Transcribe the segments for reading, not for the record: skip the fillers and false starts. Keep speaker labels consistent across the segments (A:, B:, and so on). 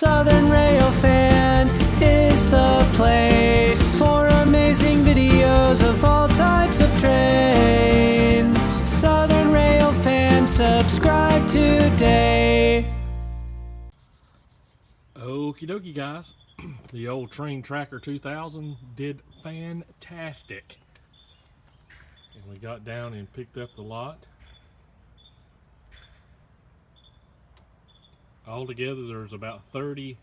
A: Southern Railfan is the place for amazing videos of all types of trains. Southern Railfan, subscribe today.
B: Okie dokie, guys. The old Train Tracker 2000 did fantastic. And we got down and picked up the lot. Altogether, there's about 30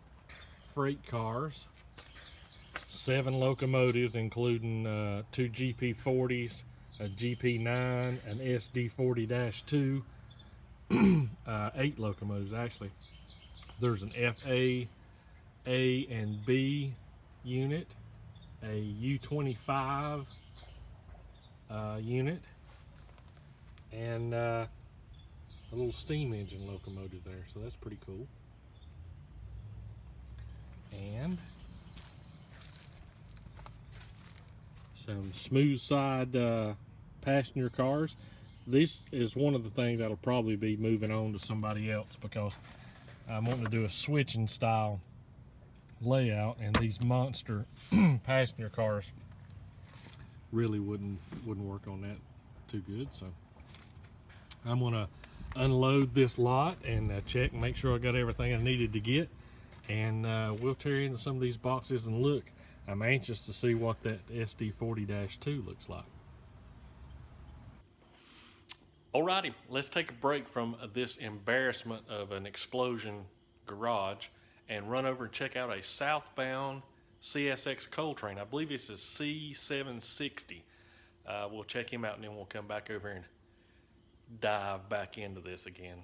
B: freight cars, 7 locomotives, including 2 GP40s, a GP9, an SD40-2, 8 locomotives actually. There's an FA, A and B unit, a U25 unit, and a little steam engine locomotive there, so that's pretty cool. And some smooth side passenger cars. This is one of the things that'll probably be moving on to somebody else, because I'm wanting to do a switching style layout, and these monster passenger cars really wouldn't work on that too good. So I'm gonna unload this lot and check and make sure I got everything I needed to get, and we'll tear into some of these boxes and look. I'm anxious to see what that SD40-2 looks like. Alrighty, let's take a break from this embarrassment of an explosion garage and run over and check out a southbound CSX coal train. I believe this is C760. We'll check him out, and then we'll come back over and dive back into this again.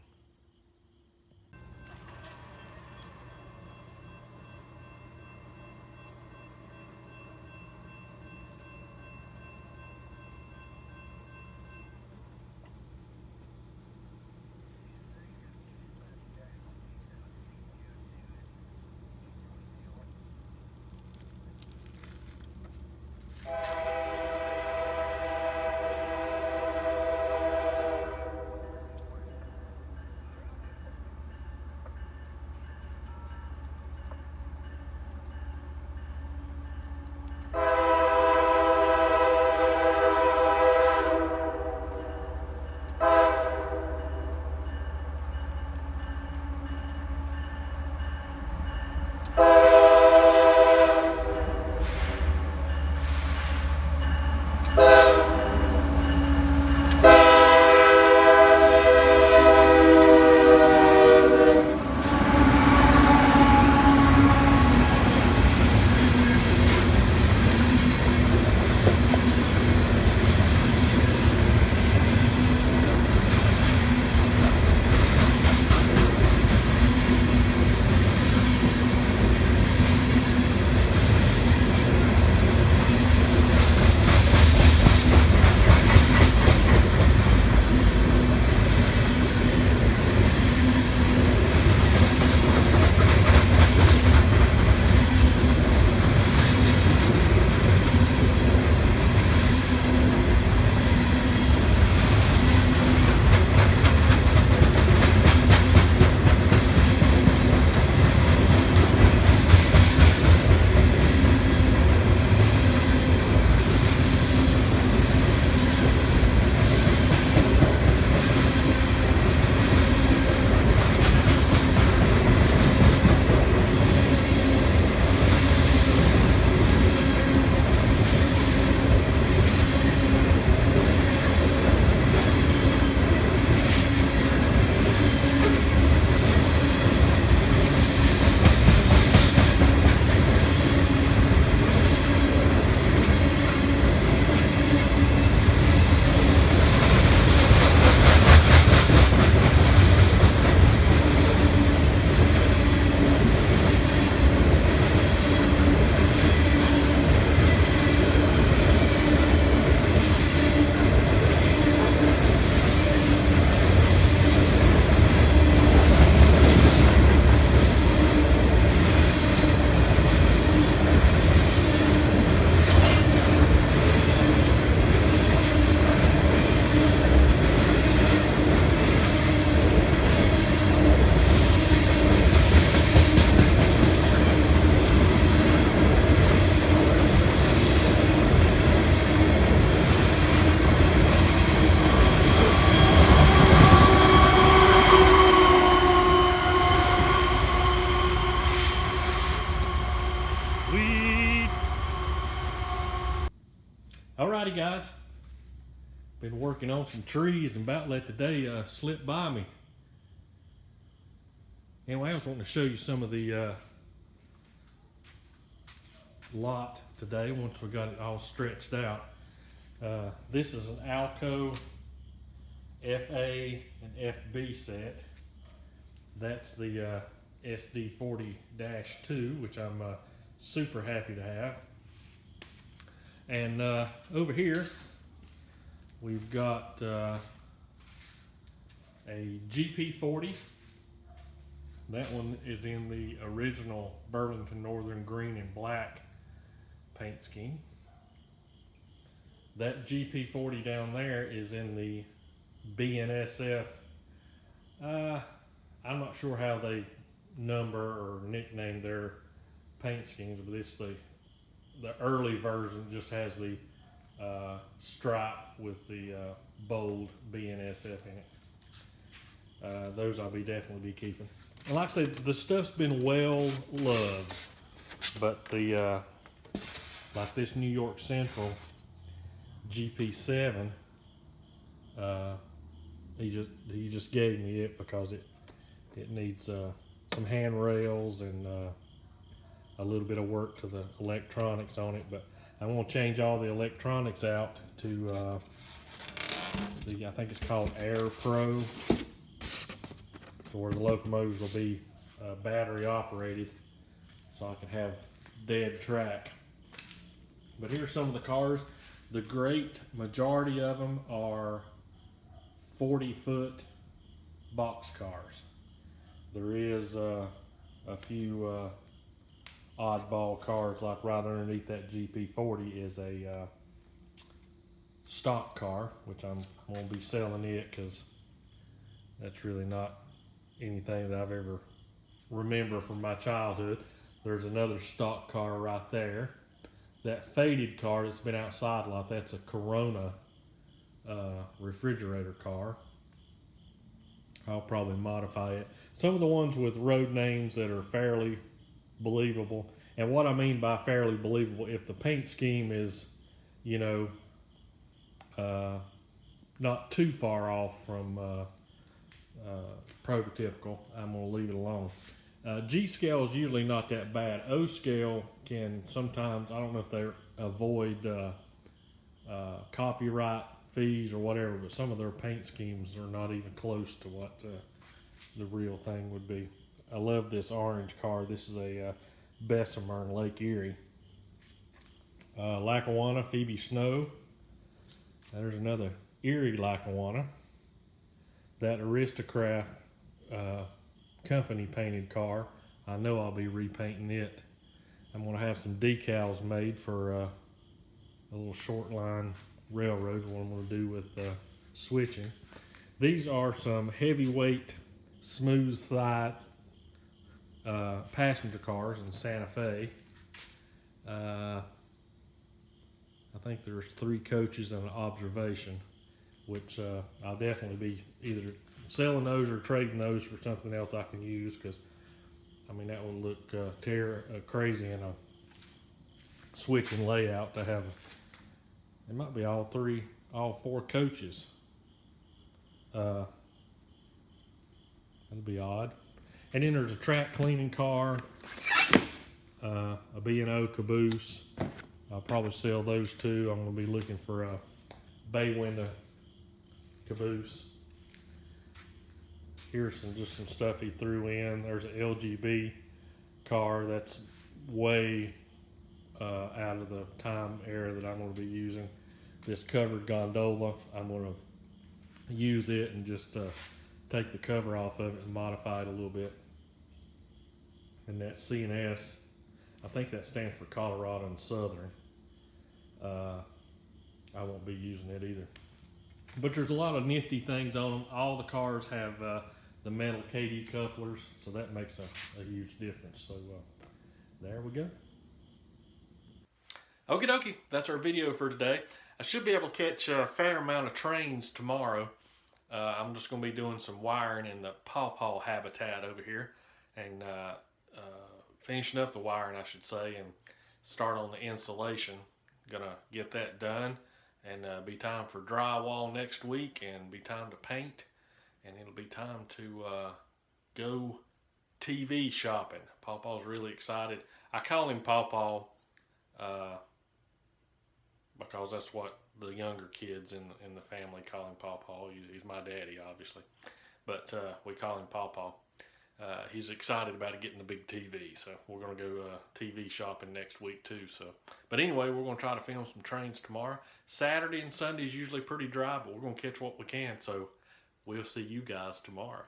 B: Howdy guys. Been working on some trees and about let the day slip by me. Anyway, I was wanting to show you some of the lot today once we got it all stretched out. This is an Alco FA and FB set. That's the SD40-2, which I'm super happy to have. And over here we've got a GP40. That one is in the original Burlington Northern green and black paint scheme. That GP40 down there is in the BNSF. I'm not sure how they number or nickname their paint schemes, but it's the early version just has the stripe with the bold BNSF in it. Those I'll definitely be keeping. And like I said, the stuff's been well loved, but the like this New York Central GP7, he just gave me it because it needs some handrails and a little bit of work to the electronics on it, but I want to change all the electronics out to I think it's called Air Pro, to where the locomotives will be battery operated, so I can have dead track. But here's some of the cars. The great majority of them are 40-foot box cars. There is a few oddball cars, like right underneath that GP40 is a stock car, which I'm going to be selling it because that's really not anything that I've ever remember from my childhood. There's another stock car right there. That faded car that's been outside a lot, that's a Corona refrigerator car. I'll probably modify it. Some of the ones with road names that are fairly believable, and what I mean by fairly believable, if the paint scheme is, you know, not too far off from prototypical, I'm going to leave it alone. G scale is usually not that bad. O scale can sometimes, I don't know if they avoid copyright fees or whatever, but some of their paint schemes are not even close to what the real thing would be. I love this orange car. This is a Bessemer in Lake Erie. Lackawanna, Phoebe Snow. There's another Erie Lackawanna. That Aristocrat company painted car, I know I'll be repainting it. I'm going to have some decals made for a little short line railroads, what I'm going to do with switching. These are some heavyweight smooth side passenger cars in Santa Fe. I think there's 3 coaches and an observation, which I'll definitely be either selling those or trading those for something else I can use, because I mean that would look crazy in a switching layout to have. It might be all 4 coaches. That'd be odd. And then there's a track cleaning car, a B&O caboose. I'll probably sell those too. I'm going to be looking for a bay window caboose. Here's just some stuff he threw in. There's an LGB car that's way out of the time era that I'm going to be using. This covered gondola, I'm going to use it and just take the cover off of it and modify it a little bit. And that C&S, I think that stands for Colorado and Southern. I won't be using it either. But there's a lot of nifty things on them. All the cars have the metal KD couplers, so that makes a huge difference. So there we go. Okie dokie, that's our video for today. I should be able to catch a fair amount of trains tomorrow. I'm just going to be doing some wiring in the pawpaw habitat over here, and finishing up the wiring, I should say, and start on the insulation. Gonna get that done, and be time for drywall next week, and be time to paint, and it'll be time to go TV shopping. Pawpaw's really excited. I call him Pawpaw because that's what the younger kids in the family call him. Pawpaw. He's my daddy, obviously, but we call him Pawpaw. He's excited about getting the big TV, so we're going to go TV shopping next week too. So, but anyway, we're going to try to film some trains tomorrow. Saturday and Sunday is usually pretty dry, but we're going to catch what we can. So we'll see you guys tomorrow.